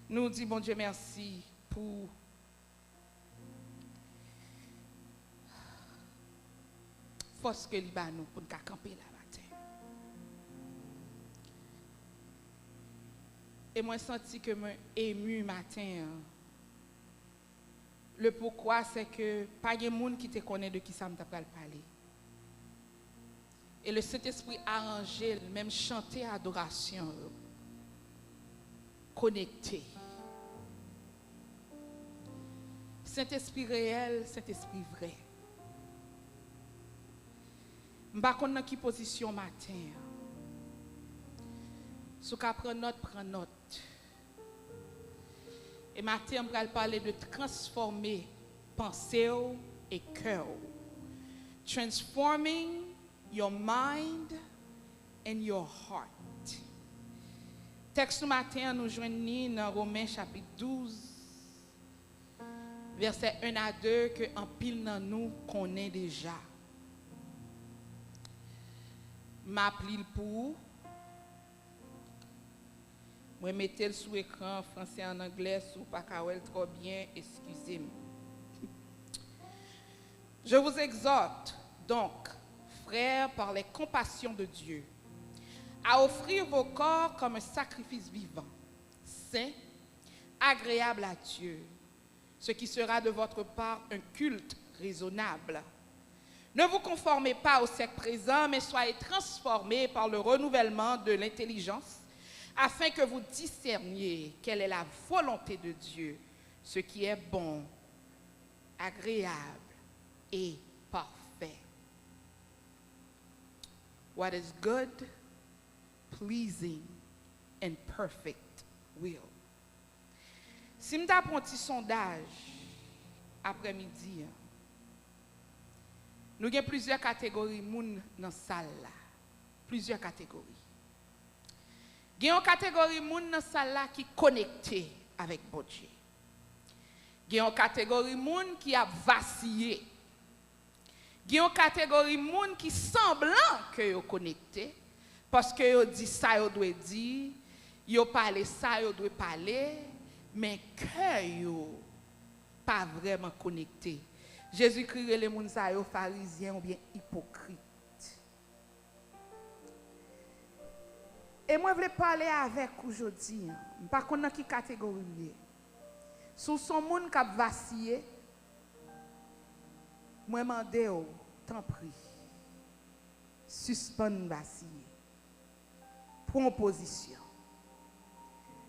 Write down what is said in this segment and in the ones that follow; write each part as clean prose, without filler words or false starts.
Nous disons, bon Dieu, merci pour force que nous avons pour nous camper là matin. Et moi, senti que moi ému matin. Le pourquoi, c'est que pas de monde qui te connaît de qui ça me t'a parler. Et le Saint-Esprit arrangé, même chanter adoration, connecté. Saint-Esprit réel, Saint-Esprit vrai. Je ne sais pas dans quelle position matin. Si vous prenez note, prenez note. Et matin, on va parler de transformer pensée et cœur. Transforming your mind and your heart. Texte matin, nous joignons dans Romains chapitre 12, versets 1 à 2, que en pile dans nous connaît déjà. M'appelle pour moi mettez le sous écran français en anglais sous pas kawel trop bien, excusez-moi. Je vous exhorte donc, frères, par les compassions de Dieu, à offrir vos corps comme un sacrifice vivant, saint, agréable à Dieu, ce qui sera de votre part un culte raisonnable. Ne vous conformez pas au siècle présent, mais soyez transformés par le renouvellement de l'intelligence, afin que vous discerniez quelle est la volonté de Dieu, ce qui est bon, agréable et parfait. What is good, pleasing, and perfect will. Si je prends un petit sondage après-midi, nous avons plusieurs catégories de monde dans la salle. Plusieurs catégories. Il y a une catégorie de monde dans la salle qui est connectée avec bon Dieu. Il y a une catégorie de monde qui a vacillé. Il y a une catégorie de monde qui semble que est connecté. Parce que yo dit ça, yo doit dire, yo parle ça, yo doit parler, mais que yo pas vraiment connecté. Jésus-Christ les gens sa yo pharisiens ou bien hypocrites. Et moi je voulais parler avec aujourd'hui, pas connait qui catégorie. Sous son monde qui a vacillé, moi mandé tant prie. Suspend vaciller. Prends position.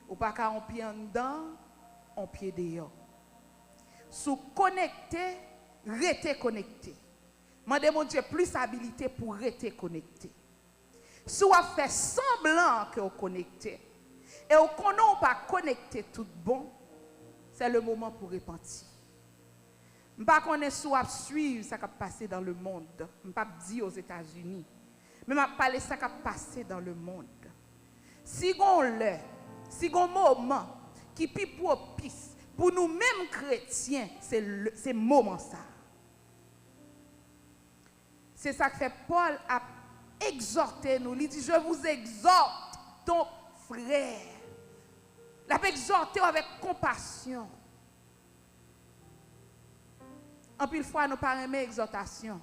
Ou pas qu'à un pied en dedans, un pied dehors. Sous connecté, rester connecté. Mandez mon Dieu plus habilité pour rester connecté. Si vous fait semblant que vous connecté et vous ne pas connecté tout bon, c'est le moment pour repentir. Je ne sais pas si vous suivre ce qui a passé dans le monde. Je ne sais pas dire aux États-Unis. Mais je vais parler de ce qui a passé dans le monde. Si on l'a, si on moment qui est propice pour nous-mêmes chrétiens, c'est le moment ça. C'est ça que fait Paul a exhorté nous. Il dit, je vous exhorte, donc frère. Il a exhorté avec compassion. En pile fois, nous ne pas aimer exhortation.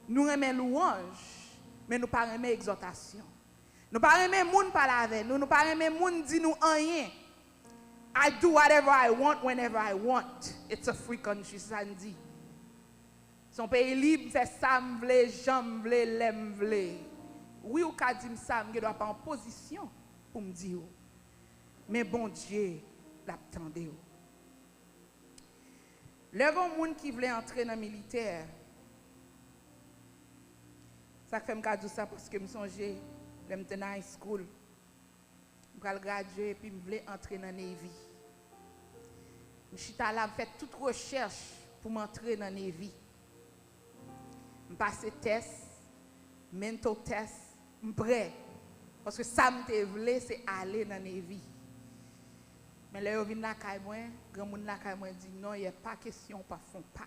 Nous aimons louange, mais nous ne pas aimer exhortation. Nous ne pas aimer moun parler avec nous. Nous ne pas aimer moun dire nous rien. I do whatever I want whenever I want. It's a free country, ça dit. Son pays libre, fait ça, m'vle, j'aime vle, l'aime vle. Oui ou ka dit ça, je dois pas en position pour me dire. Mais bon Dieu, l'attendez. Le bon monde qui voulait entrer dans le militaire, ça fait me dire ça parce que je songeais, je suis en high school, je vais graduer et puis je voulais entrer dans la Navy. Je suis allé faire toute recherche pour m'entrer dans la Navy. Je passe test, mental test, je suis prêt. Parce que ça me voulait, c'est aller dans la Navy. Mais là, je viens là, grand monde là, dit non, il n'y a pas question, pas fond pas.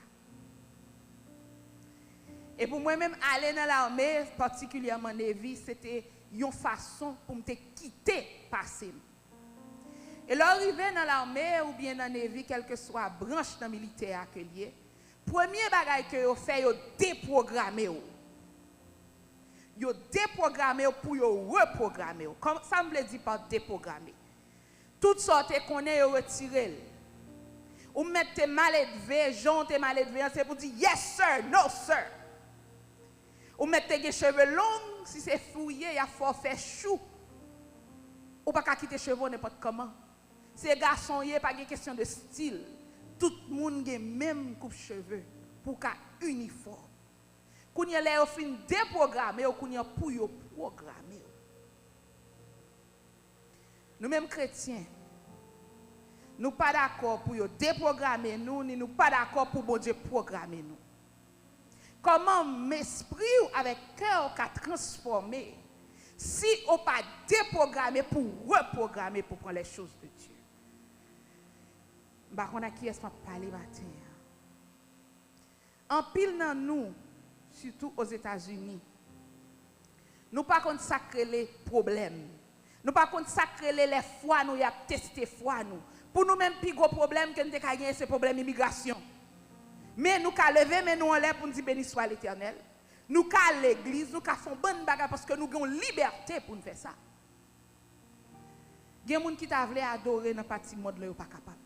Et pour moi-même, aller dans l'armée, particulièrement Navy, c'était une façon pour me quitter, passer. Et l'arrivée dans l'armée ou bien dans la Navy, quelle que soit la branche dans le militaire que lié, premier bagage que vous faites, vous déprogrammez. Vous déprogrammez pour vous reprogrammer. Comme ça me dit par déprogrammer. Toutes sortes qu'on est retiré. Ou mettez mal élevé, jonte mal élevé, c'est pour dire yes sir, no sir. Ou mettez des cheveux longs, si c'est fouillé, il y a fort faire chou. Ou pas quitter les cheveux n'importe comment. Ces garçons, il n'y a pas de question de style. Tout le monde a même coupe cheveux pour qu'un uniforme. Quand il y a fin déprogrammé ou quand il y a pour programmer. Nous mêmes chrétiens, nous pas d'accord pour déprogrammer nous, ni nous pas d'accord pour bon Dieu programmer nous. Comment m'esprit avec cœur qu'a transformé si on pas déprogrammer pour reprogrammer pour prendre les choses de Dieu. Bah on a qui est-ce qu'on parler matin. En pile dans nous, surtout aux États-Unis, nous pas consacrer les problèmes. Nous pas consacrer les fois nous y a testé foi nous. Pour nous même plus gros problème que nous avons gagné ce problème immigration. Mais nous ca lever mais nous en l'air pour nous dire béni soit l'Éternel. Nous ca l'église, nous ca font bonne bagarre parce que nous avons liberté pour nous faire ça. Il y a des gens qui t'a voulu adorer dans partie monde là pas capable.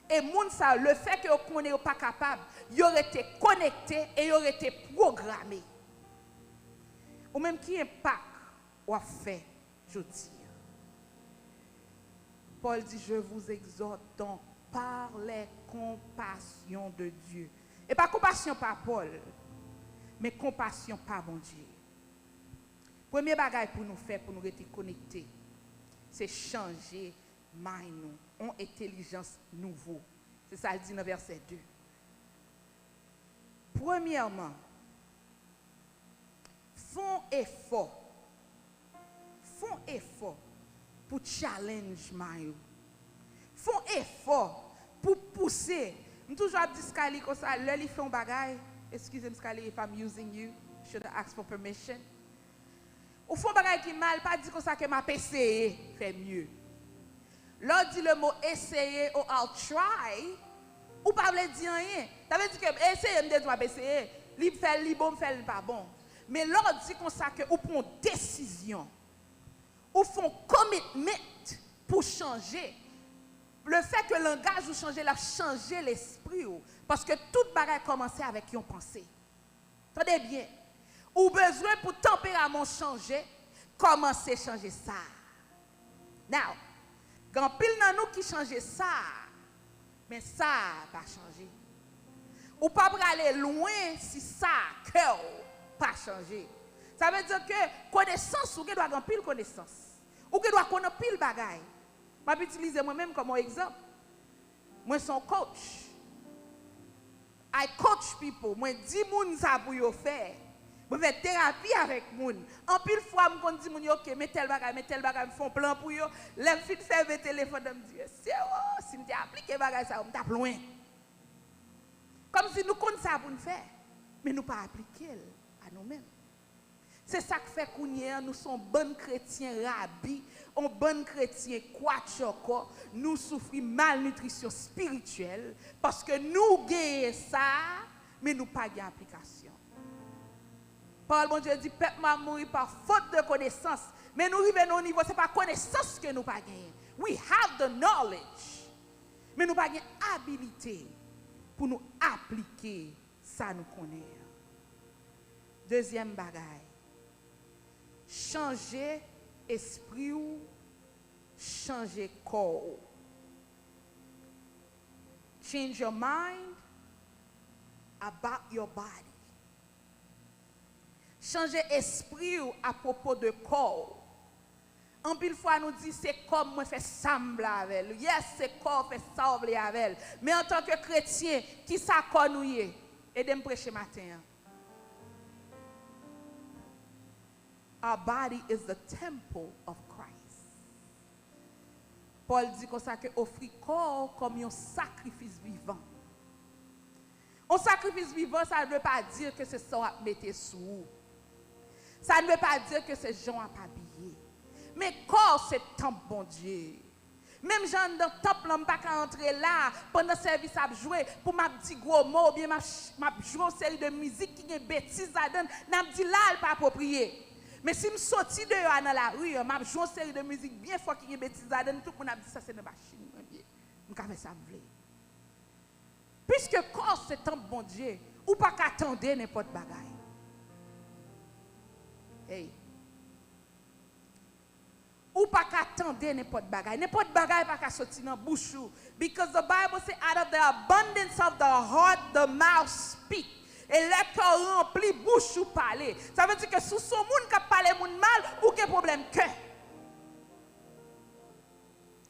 Et moun ça le fait que vous connaissez pas capable, ils auraient été connectés et ils auraient été programmés. Ou même qui impact ou a fait je dis. Paul dit je vous exhorte donc par les compassions de Dieu. Et pas compassion par Paul, mais compassion par mon Dieu. Premier bagage pour nous faire, pour nous rester connectés, c'est changer mind nous, en intelligence nouveau. C'est ça le dit dans verset 2. Premièrement, font effort pour challenge mind. Font effort pour pousser. Je toujours dit Scali comme ça, là il fait un bagage. Excusez-moi Scali if I'm using you, should I ask for permission? Ou font bagage qui mal, pas dire comme ça que m'a essayé fait mieux. Là dit le mot essayer ou I'll try, ou pas veut dire rien. Ça veut dire que essayer me dire essayer, li fait li bon, fait pas bon. Mais là dit comme ça que ou prend décision. Ou font commitment pour changer. Le fait que le langage ou changer, l'a changé l'esprit. Parce que toute bagarre commence avec une pensée. Attendez bien. Ou besoin pour tempérament changer, commencer à changer ça. Now, quand pile dans nous qui change ça, mais ça va changer. Ou pas aller loin si ça, cœur, pas changer. Ça veut dire que connaissance, ou que doit avoir pile connaissance. Ou que doit connaître pile bagaille. Je vais utiliser moi-même comme exemple. Moi, je suis coach. I coach people. Moi, 10 moun ça pour yo faire. Je fais thérapie avec moun. En pile fois, je dis moun OK, mais tel bagage, font plan pour yo. Les filles faire le téléphone, me dit c'est si me appliquer bagage ça, on tape loin. Comme si nous connaissons ça pour nous faire, mais nous pas appliquer à nous-mêmes. C'est ça qui fait que nous sommes bons chrétiens rabis, on bon chrétien quachoko, nous souffrons malnutrition spirituelle parce que nous gagnons ça, mais nous pas gagnons application. Paul bon Dieu dit peuple m'a mouru par faute de connaissance, mais nous arrivons au niveau c'est pas connaissance que nous pas gagner. We have the knowledge, mais nous pas gagnons habilité pour nous appliquer ça nous connaît. Deuxième bagaille. Changer esprit ou changer corps. Change your mind about your body. Changer esprit ou à propos de corps. En pile fois nous dit c'est comme moi fait sembler avec elle. Yes, c'est corps fait sembler avec elle. Mais en tant que chrétien, qui ça connaît et de me prêcher matin. Our body is the temple of Christ. Paul dit comme ça que offrir corps comme un sacrifice vivant. Un sacrifice vivant, ça ne veut pas dire que c'est ça à mettre sous. Ça ne veut pas dire que c'est gens à habiller. Mais corps c'est temple bon Dieu. Même gens dans le temple, je ne peux pas entrer là pendant le service à jouer pour m'a dit gros mots, ou bien m'a jouer une série de musique qui est bêtise là-dedans, n'a dit là, elle pas approprié. Mais si je sortis dehors dans la rue, m'a joué une série de musique bien fort qui est bêtise là-dedans, tout le monde a dit ça c'est une machine. Je ne peux ça vle. Puisque corps c'est temple bon Dieu, ou pas qu'attendre n'importe bagaille. Hey. Ou pas qu'attendre n'importe bagaille. N'importe bagaille pas qu'à sortir dans bouche. Because the Bible says out of the abundance of the heart the mouth speak. Et le cœur rempli bouche ou parler. Ça veut dire que sous son monde qui parle moun mal ou quel problème que.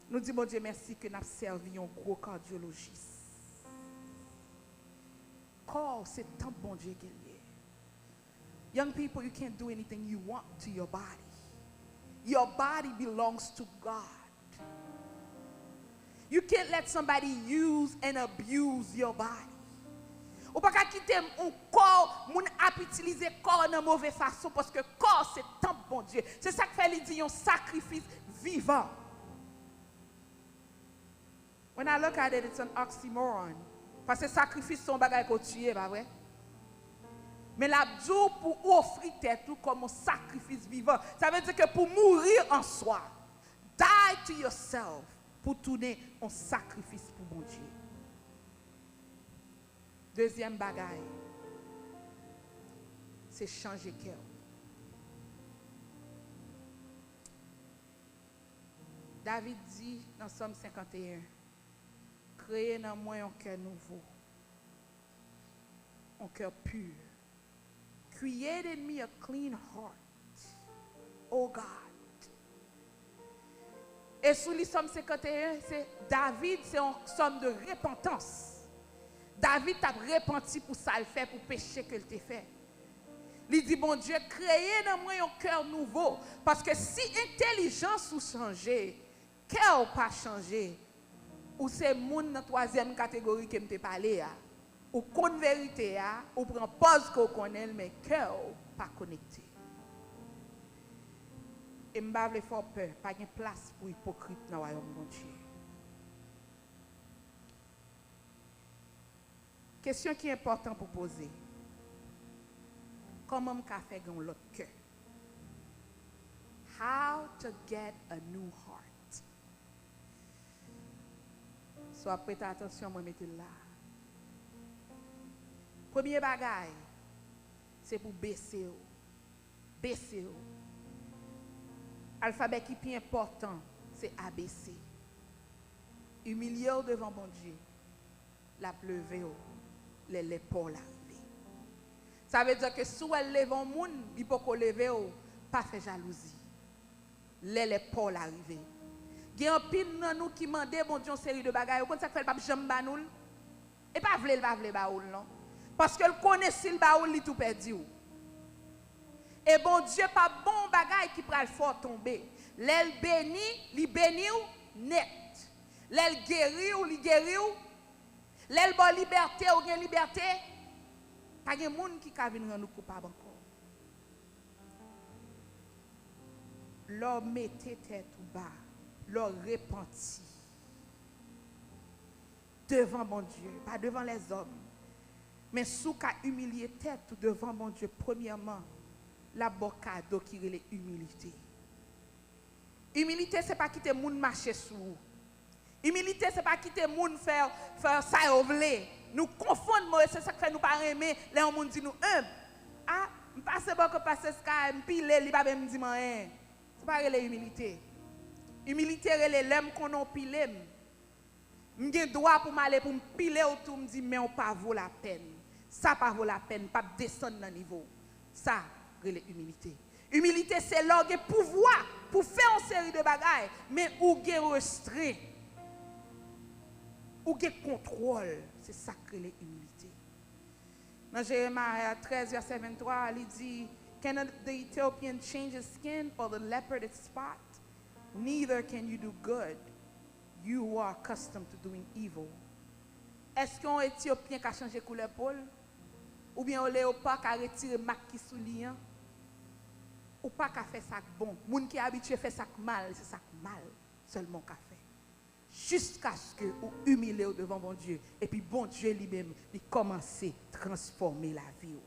Nous disons bon Dieu merci que nous avons servi un gros cardiologiste. Corps c'est tant bon Dieu qu'il y est. Young people, you can't do anything you want to your body. Your body belongs to God. You can't let somebody use and abuse your body. Ou pas quitter un corps, moun ap utiliser corps de mauvaise façon parce que corps c'est tant bon Dieu. C'est ça que fait lui dire un sacrifice vivant. When I look at it, it's an oxymoron. Parce que sacrifice son bagage qu'on tue, pas vrai? Mais l'abdou pour offrir tête tout comme un sacrifice vivant. Ça veut dire que pour mourir en soi, die to yourself pour tourner un sacrifice pour mon Dieu. Deuxième bagaille, c'est changer cœur. David dit dans Somme 51, créez dans moi un cœur nouveau, un cœur pur. Create in me a clean heart, oh God. Et sous le Somme 51, c'est David, c'est un somme de repentance. David a repenti pour ça, le fait pour péché que t'a fait. Il dit, bon Dieu, créez dans moi un cœur nouveau. Parce que si intelligence ou changer, cœur pas changer, ou c'est moun dans troisième catégorie que me parlé, ou connaît vérité, ou prend pause qu'on connaît, mais cœur pas connecté. Et m'ba vle fort peur, pas de place pour hypocrite dans le royaume de Dieu. Question qui est importante pour poser. Comment me faire un l'autre cœur? How to get a new heart? Soit prête attention, moi mettez là. Premier bagaille, c'est pour baisser. Baisser. Alphabet qui est important, c'est ABC. Humilier devant mon Dieu. La pleuver, l'épaule arriver. Ça veut dire que si elle lève un monde, il peut pas lever, pas faire jalousie. L'épaule arriver. Il y a un pile dans nous qui demande bon Dieu une série de bagages. Vous ça fait le pape jambe banoul et pas vle baoul non. Parce que le connaît s'il baoul li tout perdu. Et bon Dieu pas bon bagage qui pral fort tomber. L'aile béni, li béni ou net. L'aile guéri ou li guéri ou. L'aile bon liberté ou gen liberté. Pas gen moun qui ka vinn nous coupable encore. L'homme mette tête ou bas, l'homme repenti. Devant mon Dieu, pas devant les hommes. Mais sous qu'a humilié tête devant mon Dieu, premièrement, la bon cadeau qui est l'humilité. Humilité, ce n'est pas quitter le monde marcher sous. Humilité, ce n'est pas quitter le monde faire ça au vle. Nous confondons, c'est ça qui fait nous pas aimer. Les gens dit nous, ah, je passe beaucoup passer ce cas, je pile, il va me dire rien. Ce n'est pas l'humilité. Humilité, c'est l'homme qu'on a pilé. Je suis droit pour m'aller pour me piler autour, me dire, mais on pas vaut la peine. Ça pas vaut la peine, pas descendre dans le niveau. Ça, c'est l'humilité. Humilité, c'est l'orgue pouvoir pour faire une série de bagages, mais où il y a restreint, où il y a contrôle. C'est ça que l'humilité. Dans Jérémie 13, verset 23, il dit, Cannot the Ethiopian change his skin or the leopard its spot? Neither can you do good. You who are accustomed to doing evil. Est-ce qu'un Éthiopien qui a changé couleur peau? Ou bien un léopard qui a retiré marque qui souligne? Ou pas qui a fait ça bon? Moun qui est habitué à faire ça mal, c'est ça mal seulement qu'a fait. jusqu'à ce que vous humiliez devant bon Dieu. Et puis bon Dieu lui-même, il commence à transformer la vie.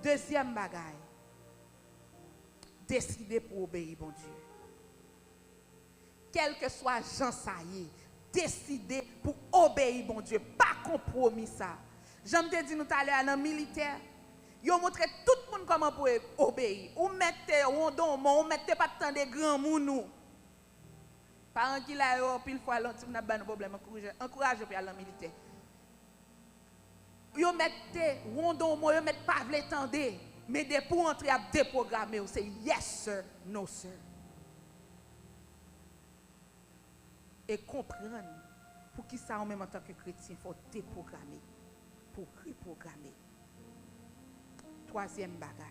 Deuxième bagaille, décider pour obéir bon Dieu. Quel que soit Jean Saillé, décider pour obéir bon Dieu. Pas compromis ça. J'aime te dire nous tout à l'heure dans le militaire, ils ont montré tout le monde comment pour obéir. Ou mettez rondon, ou mettez pas tant de grands mounou. Parents qui là, pile fois, l'on n'a pas de problème, encouragez pour aller dans le militaire. Ils mettez rondon, ils mettent pas vle tendre, mais pour entrer à déprogrammer, c'est yes sir, no sir. Et comprendre pour qui ça, même en tant que chrétien, il faut déprogrammer. Pour reprogrammer. Troisième bagaille.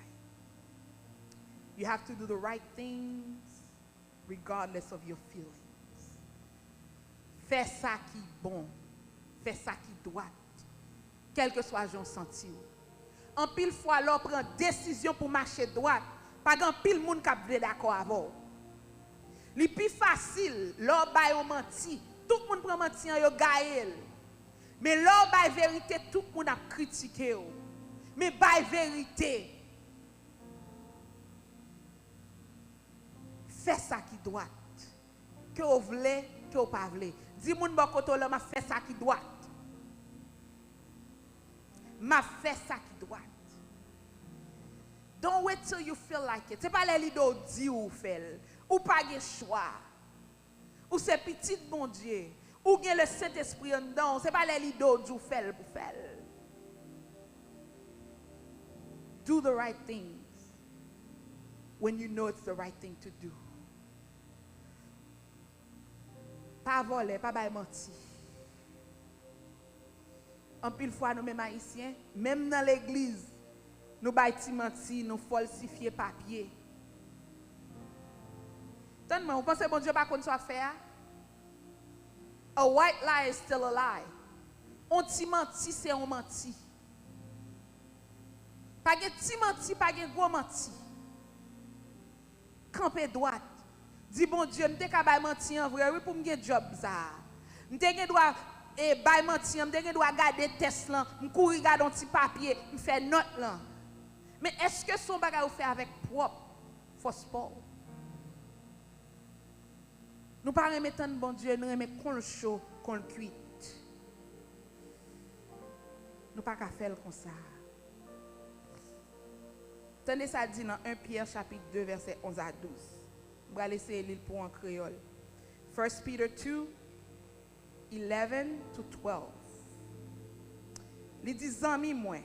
You have to do the right things regardless of your feelings. Fais ça qui est bon. Fais ça qui doit. Quel que soit ton senti. En pile fois, l'on prend décision pour marcher droite. Pas grand pile monde qui est d'accord avec. Le plus facile, l'on va menti. Tout le monde prend menti en gaël. Mais l'on va vérité, tout le monde a critiqué. Mais by vérité. Fais ça qui doit. Que vous voulez, que vous ne pas voulez. Dis-moi bon côté là, m'a fait ça qui doit. M'a fait ça qui doit. Don't wait till you feel like it. C'est pas les lido dit ou fait. Ou pas de choix. Ou c'est petit bon Dieu. Ou bien le Saint-Esprit en dedans. C'est pas les lido dit ou fait pour faire. Do the right things when you know it's the right thing to do. Pas voler, pas bailler mentir. En pile fois, nous mêmes haïtiens, même dans l'église, nous baillons mentir, nous falsifier papier. Tenez-moi, vous pensez que bon Dieu pas qu'on soit faire? A white lie is still a lie. On ti menti, c'est on menti. Pas de ti menti, pas de gros menti. Camper droite. Dis bon Dieu, m'te ka bay menti en vrai, oui pour m'gen job ça. M'te gen droit et bay menti, m'te gen droit garder test là, m'courir garder un petit papier, m'fait note là. Mais est-ce que son bagage ou fait avec propre fausse Paul? Nous pas remettre bon Dieu, nous remettre qu'on le chaud, qu'on le cuit. Nous pas qu'à faire comme ça. Tenez ça dit dans 1 Pierre chapitre 2 verset 11 à 12. Je vais laisser lire pour en créole. 1 Peter 2, 11 to 12. Il dit, amis, moi,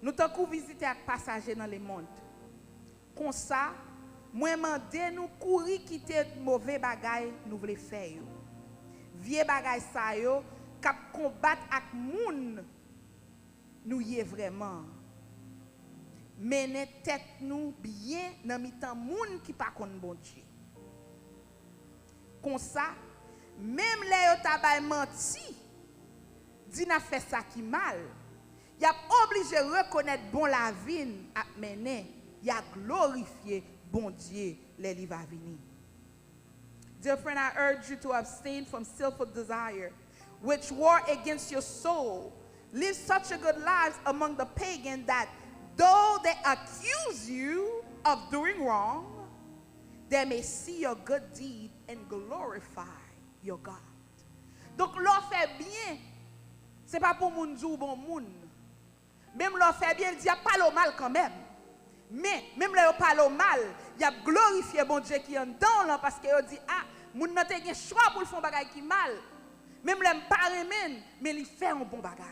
nous t'avons visité avec passagers dans le monde. Comme ça, moi, mandé nous courir quitter mauvais bagaille nous voulons faire. Vieux bagaille ça yo, cap combattre avec moun nous y est vraiment. Mener tête nous bien dans mi-temps moun qui pas connaît bon Dieu. Comme ça, même les yo tabay menti, dit n'a fait ça qui mal. Y a obligé reconnaître bon la vie à mener, y a glorifié bon Dieu les li va venir. Dear friend, I urge you to abstain from sinful desire, which war against your soul. Live such a good lives among the pagans that though they accuse you of doing wrong, they may see your good deed and glorify your God. Donc, l'on fait bien, ce n'est pas pour moun ou bon moun. Même l'on fait bien, il dit, il n'y a pas le mal quand même. Mais, même l'on parle mal, il y a glorifié bon Dieu qui est en dedans là, parce qu'il dit, ah, moun n'a pas de choix pour le faire bagay qui mal. Même l'on pas remen, mais il fait un bon bagay.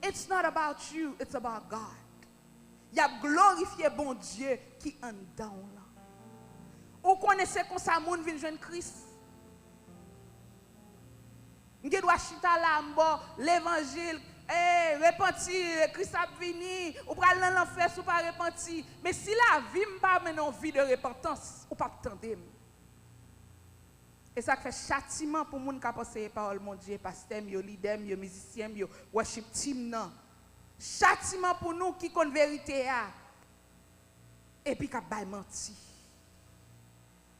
It's not about you, it's about God. Il y a glorifié bon Dieu qui est en dedans là. Vous connaissez comme ça, moun vient joindre Christ. Vous doit chita là, l'évangile, repentir, Christ a venu, ou pral dans l'enfer ou pas repentir. Mais si la vie pas maintenant vie de repentance, ou pas attendre. Et ça fait châtiment pour moun qui pense parole mon Dieu, pasteur, leader, musicien, worship team non. Châtiment pour nous qui connaissent vérité et puis qui ba menti.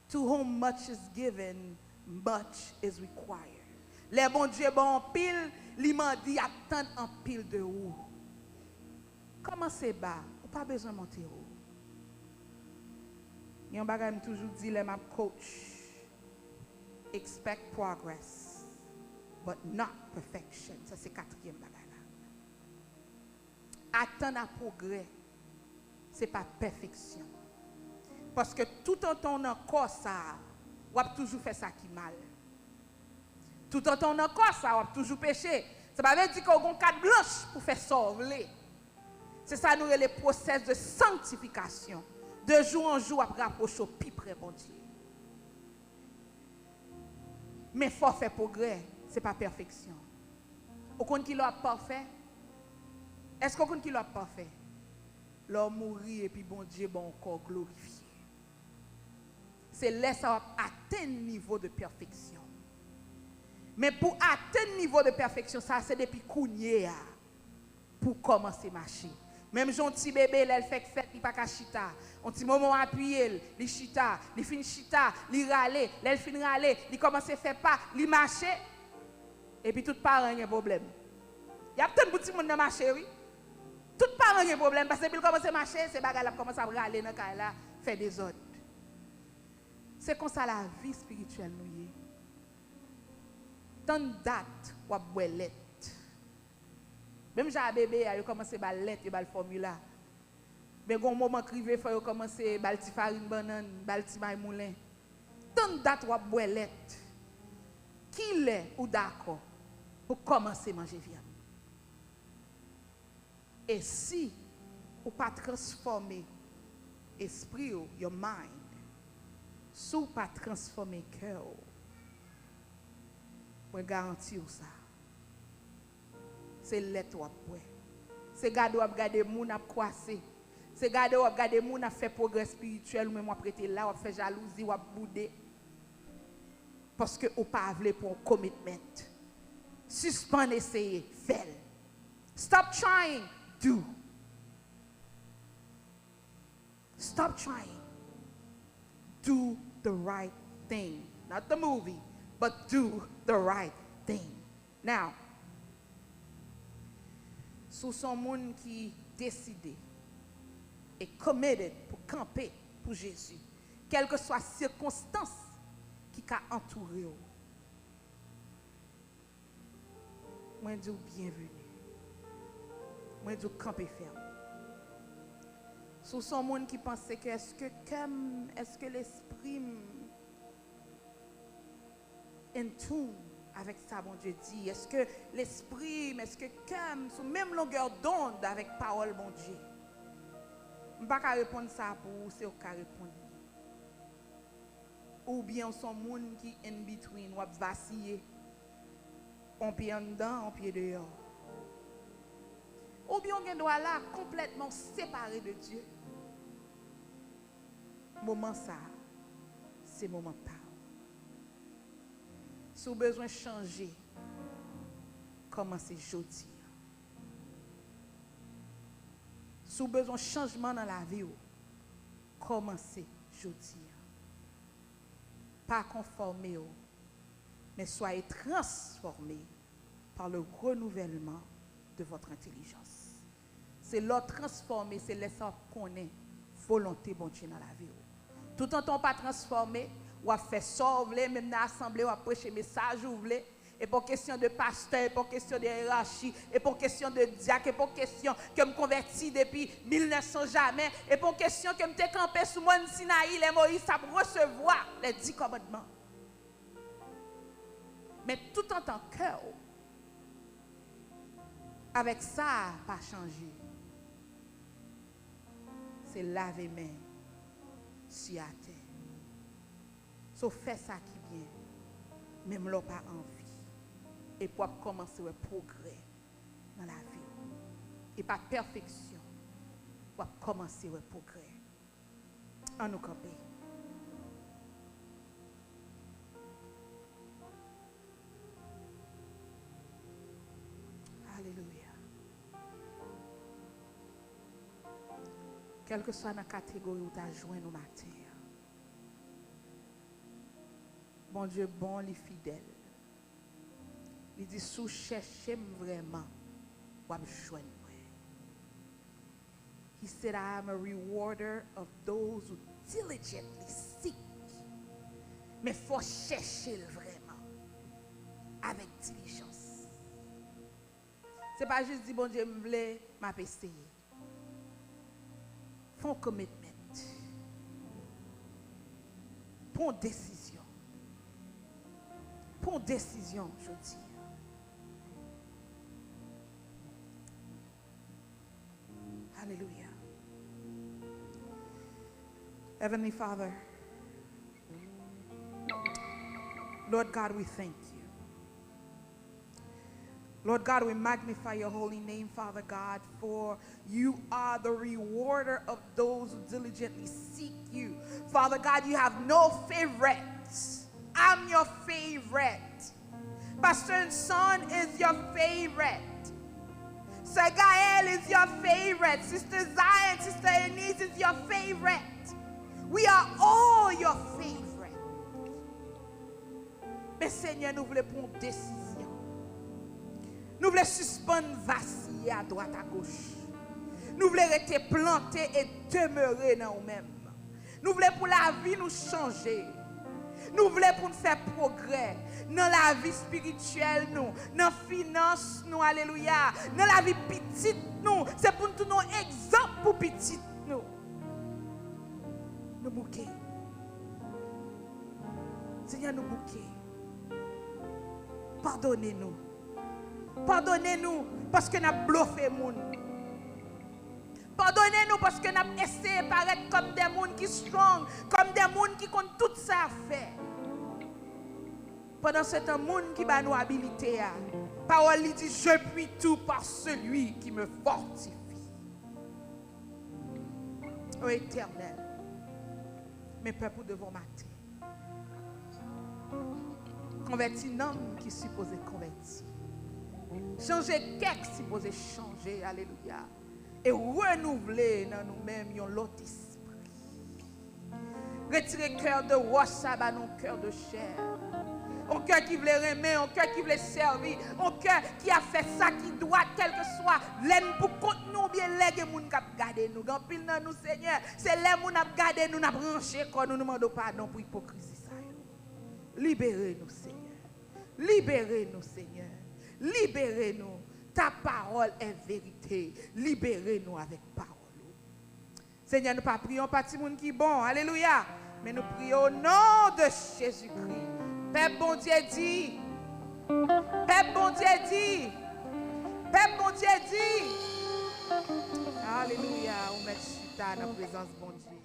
To whom much is given, much is required. Les bon Dieu bon en pile, li m'a dit attendre en pile de ou. Comment c'est bas, ou pas besoin de monter haut. Yon bagay m toujours dit les ma coach. Expect progress, but not perfection. Ça c'est quatrième bagay là. Attendre à progrès, c'est pas perfection. Parce que tout en ton encore ça, ou a toujours fait ça qui mal. Tout en ton encore ça, ou a toujours péché. Ça ne veut dire qu'on a une carte blanche pour faire sauver. C'est ça nous le process de sanctification. De jour en jour, après rapprocher au plus près bon Dieu. Mais il faut faire progrès, ce n'est pas perfection. Au compte qui l'a parfait? Est-ce qu'on compte qui l'a parfait? L'homme mourir et puis bon Dieu, bon corps glorifié. C'est là ça va atteindre le niveau de perfection. Mais pour atteindre le niveau de perfection, ça c'est depuis Kounye pour commencer à marcher. Même gentil bébé, elle fait fête, il pas qu'à chita. On petit moment appuyé, il chita, il fin chita, il râler, elle fin râler, il commence à faire pas, il marche. Et puis tout parent a un problème. Il y a plein de petits monde dans marché oui. Tout parent a un problème parce que il commence à marcher, c'est bagarre commence à râler dans là, faire des ordres. C'est comme ça la vie spirituelle nous y. Tant de dates ou à boilette. Même j'ai un bébé, il commence à lettre et le formulaire. Mais quand un moment crivé, il faut commencer à faire farine banane, balti maï moulin. Tant de dates ou à boilette. Qui l'est ou d'accord pour commencer à manger viande? Et si ou pas transformer esprit ou your mind, si ou pas transformer cœur, je garantis ça. C'est l'être ou après. C'est garder ou regarder moun a croiser. C'est garder ou regarder moun a fait progrès spirituel ou même prêter là ou fait jalousie ou bouder. Parce que ou pas vle pour un commitment. Suspend essayer, fail. Stop trying, do. Stop trying. Do the right thing. Not the movie, but do the right thing. Now, sous son monde qui décidé et committed pour camper pour Jésus, quelles que soient les circonstances qui a entouré. Moi, je dis bienvenue. Moi, je dis camper ferme. Sous son monde qui pensait que est-ce que l'esprit in tune avec ça, bon Dieu dit, est-ce que l'esprit, est-ce que comme sous même longueur d'onde avec parole, bon Dieu. Je ne peux pas répondre ça pour vous, c'est au cas répondre. Ou bien son monde qui in between, ou vaciller, on pied en dedans, on pied dehors. Ou bien on doit là complètement séparé de Dieu. Moment ça, c'est moment pas. Si vous avez besoin de changer, commencez aujourd'hui. Si vous avez besoin de changement dans la vie, commencez aujourd'hui. Pas conformé, mais soyez transformés par le renouvellement de votre intelligence. C'est l'autre transformé, c'est laisser connaître volonté bon Dieu dans la vie. Tout en temps pas transformé, ou à faire sauver, même dans l'assemblée, ou à prêcher message, ou voulez, et pour question de pasteur, et pour question de hiérarchie, et pour question de diacre, et pour question que me converti depuis 1900 jamais, et pour question que me t'ai campé sous mon Sinaï, les Moïse, ça pour recevoir les 10 commandements. Mais tout en tant que cœur, avec ça, pas changé. C'est laver main sur la terre. Sauf faire ça qui vient, même l'on pas envie. Et pour commencer un progrès dans la vie. Et pas perfection, pour commencer un progrès. En nous camper. Alléluia. Quelle que soit la catégorie où tu as joint nos matin. bon Dieu bon, il est fidèle. Il dit, si vous cherchez vraiment, vous allez joindre. He said, I am a rewarder of those who diligently seek. Mais il faut chercher vraiment avec diligence. Ce n'est pas juste dire, bon Dieu, je veux m'essayer. Faut un commitment. Prends une décision. Prends une décision, je dis. Hallelujah. Heavenly Father, Lord God, we thank you. Lord God, we magnify your holy name, Father God, for you are the rewarder of those who diligently seek you. Father God, you have no favorites. I'm your favorite. Pastor Son is your favorite. Sir Gael is your favorite. Sister Zion, Sister Enise is your favorite. We are all your favorite. Mais Seigneur, nous voulons prendre une décision. Nous voulons suspendre, vaciller à droite, à gauche. Nous voulons rester plantés et demeurer dans nous-mêmes. Nous voulons pour la vie nous changer. Nous voulons pour nous faire progrès dans la vie spirituelle, nous, dans la finance, nous, alléluia, dans la vie petite, nous. C'est pour nous donner un exemple pour petite, nous. Nous bouquets. Seigneur, nous bouquets. Pardonnez-nous. Pardonnez-nous parce que nous avons bluffé les gens. Pardonnez-nous parce que nous avons essayé de paraître comme des gens qui sont strong, comme des gens qui ont tout ça à faire. Pendant ce temps, monde qui va nous habiliter. Parole dit, je puis tout par celui qui me fortifie. Ô Éternel, mes peuples devons mater. Convertir l'homme qui est supposé convertir. Changer quelqu'un supposé changer. Alléluia. Et renouveler dans nous-mêmes l'autre esprit. Retirer le cœur de roche, à nos cœurs de chair. Un cœur qui voulait aimer, un cœur qui voulait servir, un cœur qui a fait ça qui doit, quel que soit, l'aime pour contre nous, bien les gens qui ont gardé nous. Quand pile dans nous, Seigneur, c'est les gens qui ont gardé nous, qui ont branché, quand nous demandons pardon pour l'hypocrisie. Libérez-nous, Seigneur. Libérez-nous, Seigneur. Libérez-nous. Ta parole est vérité. Libérez-nous avec parole. Seigneur, nous ne prions pas de monde qui est bon. Alléluia. Mais nous prions au nom de Jésus-Christ. Père bon Dieu dit. Père bon Dieu dit. Père bon Dieu dit. Alléluia. On met chita dans la présence bon Dieu.